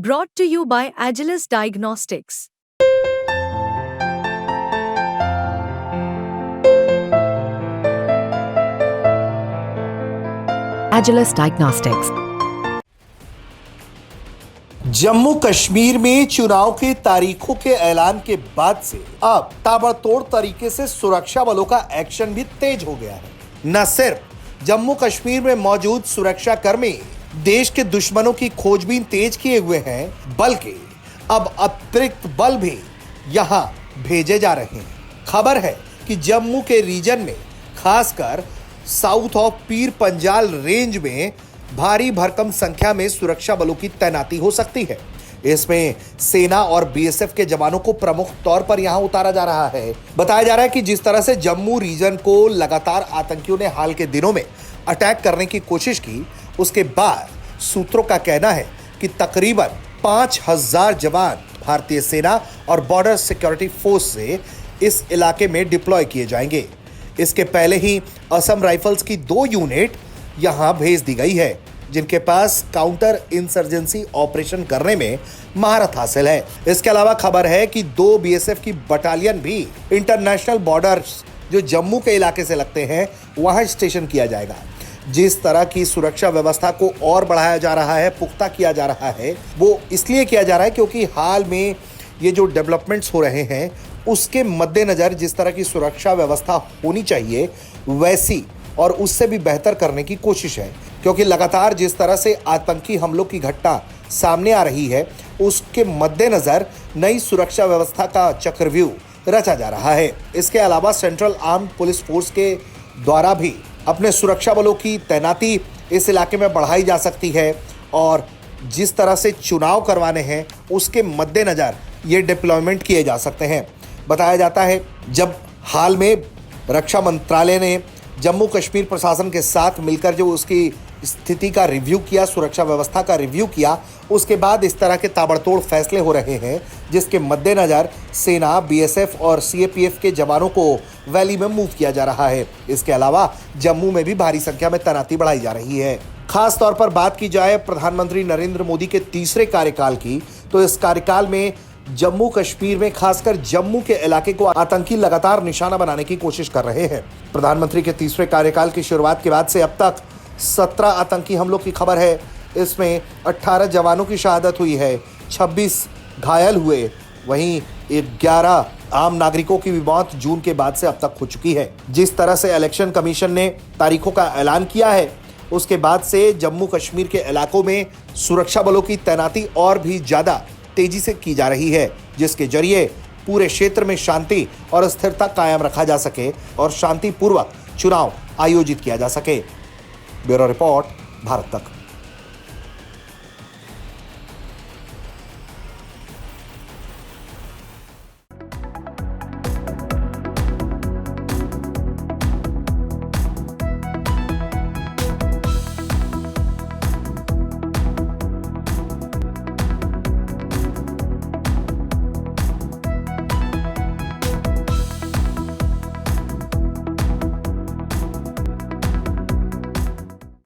Brought to you by Agilus Diagnostics. Agilus Diagnostics. Jammu Kashmir में चुनाव की तारीखों के ऐलान के बाद से अब ताबड़तोड़ तरीके से सुरक्षा बलों का एक्शन भी तेज हो गया है। न सिर्फ जम्मू कश्मीर में मौजूद सुरक्षा कर्मी देश के दुश्मनों की खोजबीन तेज किए हुए हैं, बल्कि अब अतिरिक्त बल भी यहां भेजे जा रहे हैं। खबर है कि जम्मू के रीजन में, खासकर south of Pir Panjal range में भारी भरकम संख्या में सुरक्षा बलों की तैनाती हो सकती है। इसमें सेना और बीएसएफ के जवानों को प्रमुख तौर पर यहां उतारा जा रहा है। बताया जा रहा है कि जिस तरह से जम्मू रीजन को लगातार आतंकियों ने हाल के दिनों में अटैक करने की कोशिश की, उसके बाद सूत्रों का कहना है कि तकरीबन 5000 जवान भारतीय सेना और बॉर्डर सिक्योरिटी फोर्स से इस इलाके में डिप्लॉय किए जाएंगे। इसके पहले ही असम राइफल्स की 2 यूनिट यहां भेज दी गई है, जिनके पास काउंटर इंसर्जेंसी ऑपरेशन करने में महारत हासिल है। इसके अलावा खबर है कि 2 बीएसएफ की बटालियन भी इंटरनेशनल बॉर्डर्स जो जम्मू के इलाके से लगते हैं वहां स्टेशन किया जाएगा। जिस तरह की सुरक्षा व्यवस्था को और बढ़ाया जा रहा है, पुख्ता किया जा रहा है, वो इसलिए किया जा रहा है क्योंकि हाल में ये जो डेवलपमेंट्स हो रहे हैं उसके मद्देनजर जिस तरह की सुरक्षा व्यवस्था होनी चाहिए वैसी और उससे भी बेहतर करने की कोशिश है। क्योंकि लगातार जिस तरह से आतंकी हमलों की घटना सामने आ रही है, उसके मद्देनजर नई सुरक्षा व्यवस्था का चक्रव्यूह रचा जा रहा है। इसके अलावा सेंट्रल आर्म्ड पुलिस फोर्स के द्वारा भी अपने सुरक्षा बलों की तैनाती इस इलाके में बढ़ाई जा सकती है और जिस तरह से चुनाव करवाने हैं उसके मद्देनजर ये डिप्लॉयमेंट किए जा सकते हैं। बताया जाता है जब हाल में रक्षा मंत्रालय ने जम्मू कश्मीर प्रशासन के साथ मिलकर जो उसकी स्थिति का रिव्यू किया, सुरक्षा व्यवस्था का रिव्यू किया, उसके बाद इस तरह के ताबड़तोड़ फैसले हो रहे हैं जिसके मद्देनज़र सेना, बीएसएफ और सीएपीएफ के जवानों को वैली में मूव किया जा रहा है। इसके अलावा जम्मू में भी भारी संख्या में तैनाती बढ़ाई जा रही है। खास तौर पर बात की जाए प्रधानमंत्री नरेंद्र मोदी के तीसरे कार्यकाल की, तो इस कार्यकाल में जम्मू कश्मीर में खासकर जम्मू के इलाके को आतंकी लगातार निशाना बनाने की कोशिश कर रहे हैं। प्रधानमंत्री के तीसरे कार्यकाल की शुरुआत के बाद से अब तक 17 आतंकी हमलों की खबर है। इसमें 18 जवानों की शहादत हुई है, 26 घायल हुए, वहीं 11 आम नागरिकों की भी मौत जून के बाद से अब तक हो चुकी है। जिस तरह से इलेक्शन कमीशन ने तारीखों का ऐलान किया है, उसके बाद से जम्मू कश्मीर के इलाकों में सुरक्षा बलों की तैनाती और भी ज्यादा तेजी से की जा रही है, जिसके जरिए पूरे क्षेत्र में शांति और स्थिरता कायम रखा जा सके और शांतिपूर्वक चुनाव आयोजित किया जा सके। ब्यूरो रिपोर्ट, भारत तक।